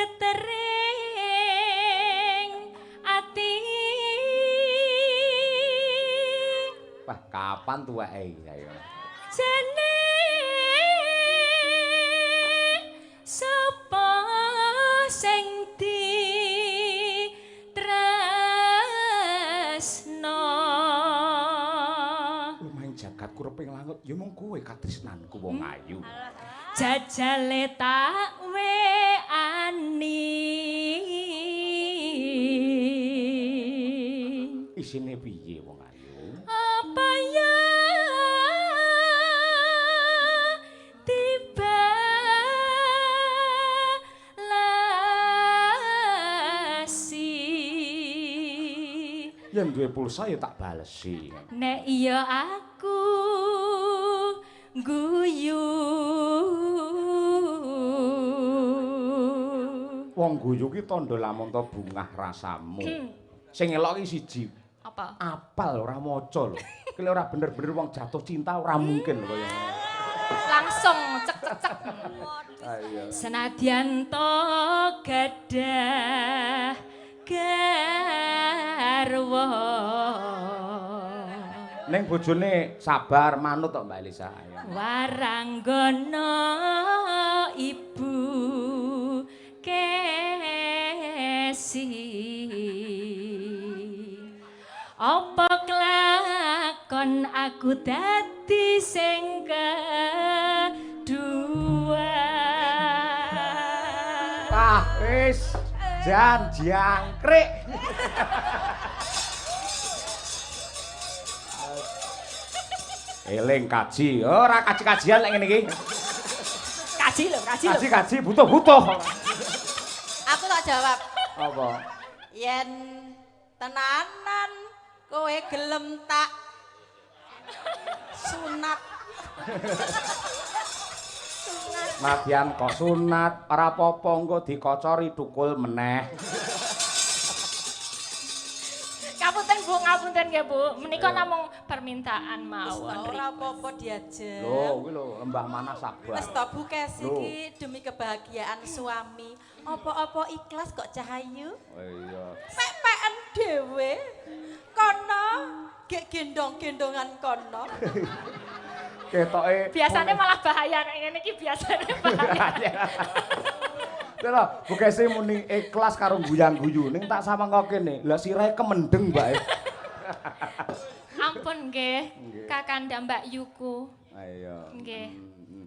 getering ati. Wah, kapan tuweke ayo. Jane sapa sing tresno. Lumahing jagat kureping langut ya mung kowe katresnanku wong ayu. Jajale tak weani. Isine piye wong ayu? Apa ya tiba lasi. Yen duwe pulsa ya tak balesi. Nek iya aku guyu. Wong guyu ki tandha lamun ta bungah rasamu. Sing elok ki siji. Apa? Apal ora maca lho. Ki ora bener-bener wong jatuh cinta ora mungkin lho kaya ngono. Langsung cek cek cek. Ayo. Senadyan to gadah garwa. Ning bojone sabar manut to Mbak Elisa. Ayo. Waranggana ibu kesi. Apa kelakon aku dadi sing kedua. Ah, wis jan jangkrik. Eling kaji, ora kaji-kajian lek ngene iki. Kaji lho, kaji lho. Kaji-kaji butuh-butuh. Aku tak jawab. Apa? Yen tenanan kowe gelem tak sunat. Nadyan kok sunat, ora apa-apa engko dikocori tukul meneh. Ngapunten nggih Bu, menika namung permintaan mawon. Ora apa-apa diajeng. Lho, kuwi lho Mbah Manah sabar. Wis to Bu Kesi iki demi kebahagiaan suami. Apa-apa ikhlas kok Cahayu. Oh iya. Pek-peken dhewe. Kono gek gendong-gendongan kono. Ketoke Biasanya malah bahaya nek ngene iki biasane bahaya. lho, Bu Kesi muni ikhlas karo guyang-guyu ning tak samengko kene. Lah sirahe kemendeng, Mbak. Ampun nggih, Kakanda Mbak Yuku. Ayo. Nggih.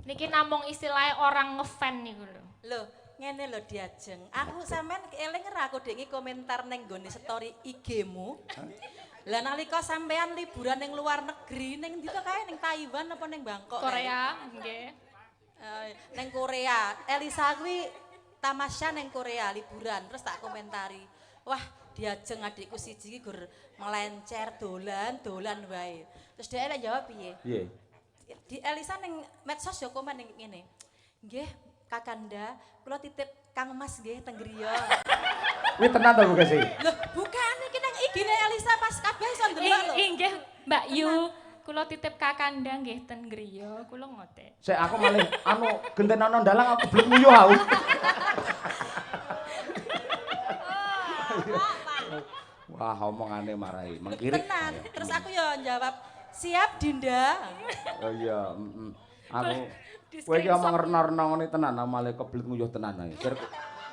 Niki namung istilahnya orang ngefan niku lho. Lho, ngene lho diajeng. Aku sampean eling ora aku dek komentar ning nggone story IG-mu. Lah nalika sampean liburan ning luar negeri ning ndi to kae ning Taiwan apa ning Bangkok? Korea, nggih. Ning Korea. Elisa kuwi tamasya ning Korea liburan terus tak komentari. Wah, diajeng adikku siji iki gur melencer dolan wae. Terus dhek lek jawab piye? Piye? Di Elisa ning medsos yo komen ning ngene. Nggih, Kakanda, kula titip Kang Mas nggih teng griya. Kuwi tenan to Bu Kesi? Loh, bukan iki nang IG-ne Elisa pas kabeh iso ndelok lho. Nggih, Mbak Yu, kula titip Kakanda nggih ten griya, kula ngotek. Sik aku malih genten ana ndalang aku belum nguyuh aku. Wah, omongane marai mengkirik. Tenan. Terus aku yo jawab, "Siap, Dinda." Oh iya, Aku kowe iki omong rena-rena ngene tenan, malah kebelet nguyuh tenan ae.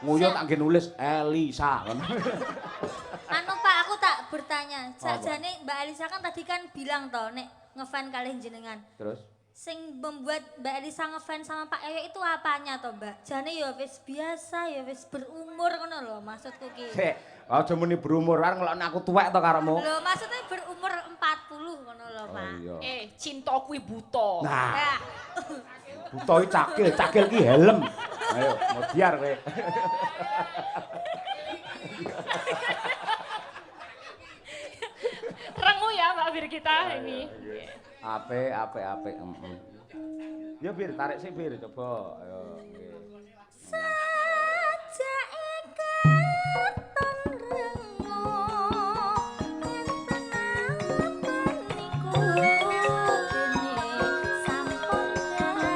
Nguyuh tak nggih nulis Elisa. Anu Pak, aku tak bertanya. Sakjane Mbak Elisa kan tadi kan bilang toh nek ngefan kalih jenengan. Terus? Sing membuat Mbak Elisa ngefan sama Pak Ewe itu apanya toh Mbak? Jane ya wis biasa, ya wis berumur ngono lho maksudku ki. Sik, aja muni berumur kan ngelokne aku tuwek to karemu. Lho maksudnya berumur 40 ngono lho Pak. Oh iya. Cinta kuwi buta. Nah, Ya. buta iki cakil ki helm. Ayo, modiar kowe. Rengu ya Mbak Birgita ini. Apik. Ya Bir, tarik sih Bir, coba. Ayo. Sajak ikatan rengo enten apa niku dene sampun dangu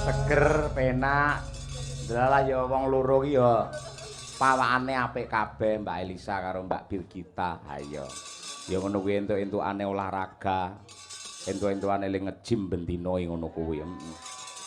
seger, penak. Delalah ya wong loro ki ya pawakane apik kabeh Mbak Elisa karo Mbak Birgita. Ayo. Ya ngono kuwi entuk-entukane olahraga. Entuk-entukane ling nge-gym ben dina ngono kuwi.